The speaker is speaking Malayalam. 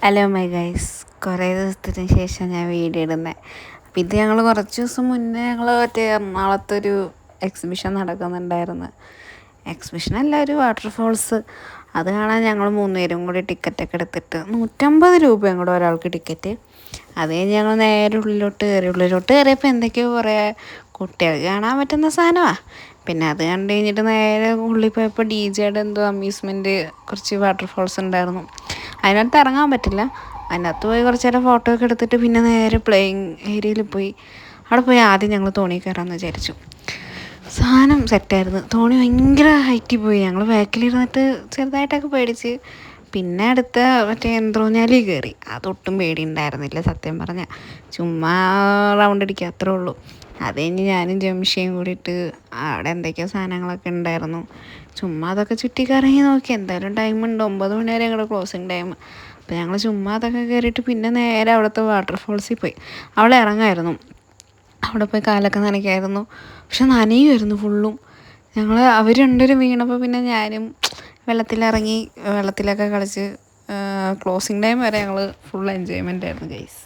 ഹലോ മൈ ഗൈസ്, കുറേ ദിവസത്തിന് ശേഷം ഞാൻ വീഡിയോ ഇടുന്നത്. അപ്പം ഇത് ഞങ്ങൾ കുറച്ച് ദിവസം മുന്നേ മറ്റേ എറണാകുളത്തൊരു എക്സിബിഷൻ നടക്കുന്നുണ്ടായിരുന്നു. എക്സിബിഷനല്ല, ഒരു വാട്ടർഫോൾസ്. അത് കാണാൻ ഞങ്ങൾ 3 പേരും കൂടി ടിക്കറ്റൊക്കെ എടുത്തിട്ട് 150 രൂപയും കൂടെ ഒരാൾക്ക് ടിക്കറ്റ്. അത് കഴിഞ്ഞ് ഞങ്ങൾ നേരെ ഉള്ളിലോട്ട് കയറിയപ്പോൾ എന്തൊക്കെയോ കുറേ കുട്ടികൾക്ക് കാണാൻ പറ്റുന്ന സാധനമാണ്. പിന്നെ അത് കണ്ട് കഴിഞ്ഞിട്ട് നേരെ ഉള്ളിൽ പോയപ്പോൾ DJയുടെ എന്തോ അമ്യൂസ്മെൻറ്റ് കുറച്ച് വാട്ടർഫോൾസ് ഉണ്ടായിരുന്നു. അതിനകത്ത് ഇറങ്ങാൻ പറ്റില്ല. അതിനകത്ത് പോയി കുറച്ച് നേരം ഫോട്ടോ ഒക്കെ എടുത്തിട്ട് പിന്നെ നേരെ പ്ലേയിങ് ഏരിയയിൽ പോയി. അവിടെ പോയി ആദ്യം ഞങ്ങൾ തോണി കയറാമെന്ന് വിചാരിച്ചു. സാധനം സെറ്റായിരുന്നു. തോണി ഭയങ്കര ഹൈറ്റിൽ പോയി. ഞങ്ങൾ ബാക്കിലിരുന്നിട്ട് ചെറുതായിട്ടൊക്കെ പേടിച്ച്. പിന്നെ അടുത്ത മറ്റേ യന്ത്രൂഞ്ഞാലിൽ കയറി. അതൊട്ടും പേടിയുണ്ടായിരുന്നില്ല സത്യം പറഞ്ഞാൽ. ചുമ്മാ റൗണ്ട് അടിക്കുക, അത്രേ ഉള്ളൂ. അത് കഴിഞ്ഞ് ഞാനും ജംഷിയും കൂടിയിട്ട് അവിടെ എന്തൊക്കെയോ സാധനങ്ങളൊക്കെ ഉണ്ടായിരുന്നു. ചുമ്മാ അതൊക്കെ ചുറ്റിക്കറങ്ങി നോക്കി. എന്തായാലും ടൈമുണ്ട്, 9 മണി വരെ ഞങ്ങളുടെ ക്ലോസിങ് ടൈം. അപ്പോൾ ഞങ്ങൾ ചുമ്മാ അതൊക്കെ കയറിയിട്ട് പിന്നെ നേരെ അവിടുത്തെ വാട്ടർഫോൾസിൽ പോയി. അവിടെ ഇറങ്ങായിരുന്നു. അവിടെ പോയി കാലൊക്കെ നനയ്ക്കായിരുന്നു. പക്ഷെ നനയുമായിരുന്നു ഫുള്ളും. അവർ രണ്ടുപേരും വീണപ്പോൾ പിന്നെ ഞാനും വെള്ളത്തിലിറങ്ങി വെള്ളത്തിലൊക്കെ കളിച്ച് ക്ലോസിങ് ടൈം വരെ ഞങ്ങൾ ഫുൾ എൻജോയ്മെൻ്റ് ആയിരുന്നു ഗൈസ്.